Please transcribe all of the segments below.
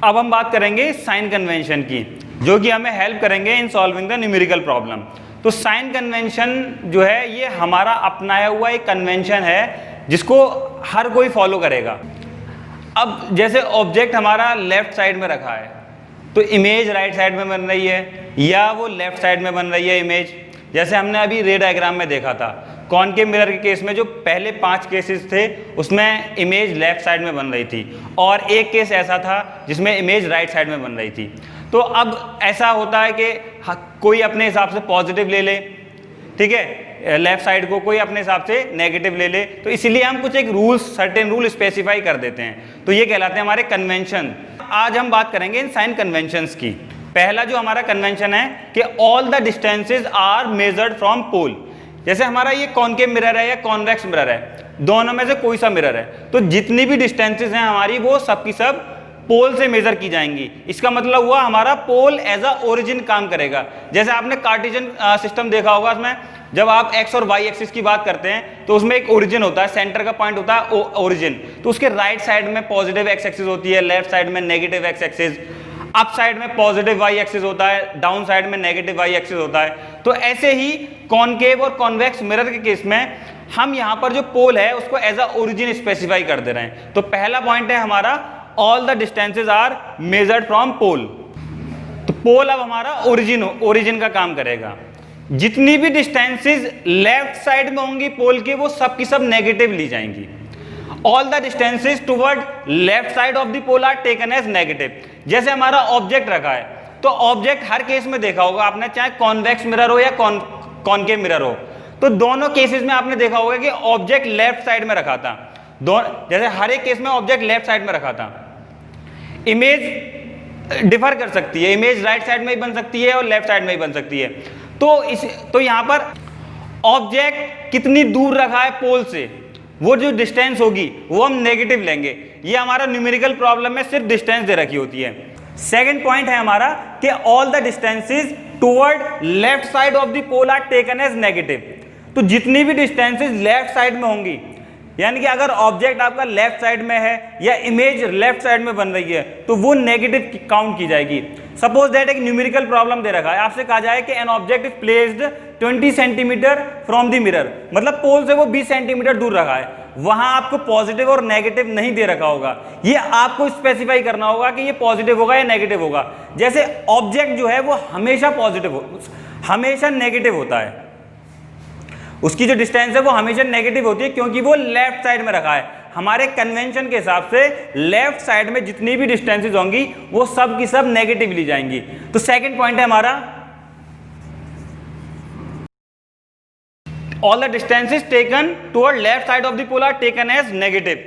अब हम बात करेंगे साइन कन्वेंशन की, जो कि हमें हेल्प करेंगे in solving the numerical problem. तो साइन कन्वेंशन जो है ये हमारा अपनाया हुआ एक कन्वेंशन है जिसको हर कोई फॉलो करेगा। अब जैसे ऑब्जेक्ट हमारा लेफ्ट साइड में रखा है तो इमेज राइट साइड में बन रही है या वो लेफ्ट साइड में बन रही है इमेज। जैसे हमने अभी रे डायग्राम में देखा था, कॉनकेव मिरर के केस में जो पहले 5 केसेस थे उसमें इमेज लेफ्ट साइड में बन रही थी और एक केस ऐसा था जिसमें इमेज राइट साइड में बन रही थी। तो अब ऐसा होता है कि कोई अपने हिसाब से पॉजिटिव ले ले, ठीक है, लेफ्ट साइड को, कोई अपने हिसाब से नेगेटिव ले ले। तो इसीलिए हम कुछ एक रूल्स, सर्टेन रूल स्पेसिफाई कर देते हैं, तो ये कहलाते हैं हमारे कन्वेंशन। आज हम बात करेंगे इन साइन कन्वेंशंस की। पहला जो हमारा कन्वेंशन है कि all the distances are measured from pole. जैसे हमारा ये कॉनकेव मिरर है या कॉन्वेक्स मिरर है, दोनों में से कोई सा मिरर है, तो जितनी भी डिस्टेंसेस हैं हमारी वो सब की सब पोल से मेजर की जाएंगी। इसका मतलब हुआ हमारा पोल एज अ ओरिजिन काम करेगा। जैसे आपने कार्टेशियन सिस्टम देखा होगा, उसमें जब आप एक्स और वाई एक्सिस की बात करते हैं तो उसमें एक ओरिजिन होता है, सेंटर का पॉइंट होता है ओरिजिन। तो उसके राइट साइड में पॉजिटिव एक्स एक्सिस होती है, लेफ्ट साइड में negative x axis, up side में पॉजिटिव वाई एक्सिस होता है, डाउन साइड में नेगेटिव वाई एक्सिस होता है। तो ऐसे ही कॉनकेव और कॉन्वेक्स मिरर के केस में हम यहाँ पर जो पोल है उसको एज अ ओरिजिन स्पेसिफाई कर दे रहे हैं। तो पहला पॉइंट है हमारा all the distances are measured from pole. तो पोल अब हमारा ओरिजिन का काम करेगा। जितनी भी डिस्टेंसेस लेफ्ट साइड में होंगी पोल के वो सब की सब नेगेटिव ली जाएंगी। All the distances toward left side of the pole are taken as negative. जैसे हमारा ऑब्जेक्ट रखा है तो ऑब्जेक्ट हर केस में देखा होगा आपने, चाहे कॉन्वेक्स मिरर हो या कॉनकेव मिरर हो, तो दोनों केसेस में आपने देखा होगा कि ऑब्जेक्ट लेफ्ट साइड में रखा था। जैसे हर एक केस में ऑब्जेक्ट लेफ्ट साइड में रखा था। इमेज डिफर कर सकती है, इमेज राइट साइड में ही बन सकती है और लेफ्ट साइड में ही बन सकती है। तो यहां पर ऑब्जेक्ट कितनी दूर रखा है पोल से, वो जो डिस्टेंस होगी वो हम नेगेटिव लेंगे। ये हमारा न्यूमेरिकल प्रॉब्लम में सिर्फ डिस्टेंस दे रखी होती है। सेकंड पॉइंट है हमारा कि all the distances toward left side of the pole are taken as negative. तो जितनी भी डिस्टेंसेस लेफ्ट साइड में होंगी, यानी कि अगर ऑब्जेक्ट आपका लेफ्ट साइड में है या इमेज लेफ्ट साइड में बन रही है तो वो नेगेटिव काउंट की जाएगी। सपोज दैट एक न्यूमेरिकल प्रॉब्लम दे रखा है, आपसे कहा जाए कि an object is placed 20 centimetre from the mirror, मतलब पोल से वो 20 सेंटीमीटर दूर रखा है। वहां आपको पॉजिटिव और नेगेटिव नहीं दे रखा होगा, ये आपको स्पेसिफाई करना होगा कि ये पॉजिटिव होगा या नेगेटिव होगा। जैसे ऑब्जेक्ट जो है वो हमेशा पॉजिटिव हमेशा नेगेटिव होता है, उसकी जो डिस्टेंस है वो हमेशा नेगेटिव होती है क्योंकि वो लेफ्ट साइड में रखा है। हमारे कन्वेंशन के हिसाब से लेफ्ट साइड में जितनी भी डिस्टेंसेस होंगी वो सब की सब नेगेटिव ली जाएंगी। तो सेकंड पॉइंट है हमारा all the distances taken toward left side of the pole are taken as negative.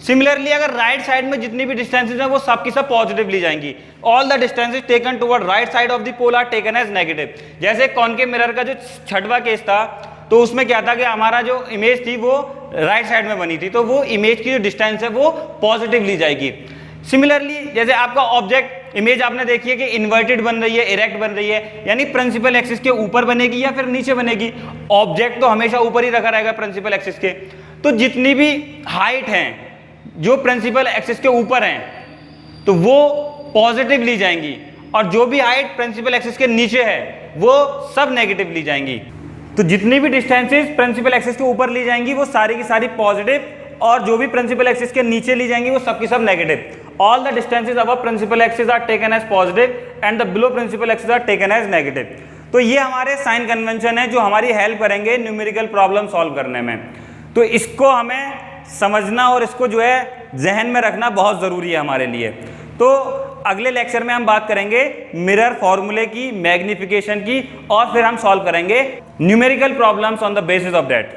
Similarly अगर राइट साइड में जितनी भी डिस्टेंसेस हैं वो सब की सब पॉजिटिव ली जाएंगी। All the distances taken toward right side of the pole are taken as negative. जैसे कॉनकेव मिरर का जो छठवां केस था तो उसमें क्या था कि हमारा जो इमेज थी वो राइट साइड में बनी थी, तो वो इमेज की जो डिस्टेंस है वो पॉजिटिव ली जाएगी। सिमिलरली जैसे आपका ऑब्जेक्ट इमेज आपने देखी है कि इन्वर्टेड बन रही है, इरेक्ट बन रही है, यानी प्रिंसिपल एक्सिस के ऊपर बनेगी या फिर नीचे बनेगी। ऑब्जेक्ट तो हमेशा ऊपर ही रखा रहेगा प्रिंसिपल एक्सिस के। तो जितनी भी हाइट हैं जो प्रिंसिपल एक्सिस के ऊपर हैं तो वो पॉजिटिव ली जाएंगी और जो भी हाइट प्रिंसिपल एक्सिस के नीचे है वो सब नेगेटिव ली जाएंगी। तो जितनी भी डिस्टेंसेस प्रिंसिपल एक्सिस के ऊपर ली जाएंगी वो सारी की सारी पॉजिटिव और जो भी प्रिंसिपल एक्सिस के नीचे ली जाएंगी वो सब की सब negative. All the distances above principal axis are taken as positive and the below principal axis are taken as negative. तो ये हमारे साइन कन्वेंशन है जो हमारी हेल्प करेंगे न्यूमेरिकल प्रॉब्लम सॉल्व करने में। तो इसको हमें समझना और इसको जो है जहन में रखना बहुत ज़रूरी है हमारे लिए। तो अगले लेक्चर में हम बात करेंगे मिरर फॉर्मूले की, मैग्निफिकेशन की, और फिर हम सॉल्व करेंगे numerical problems on the basis of that.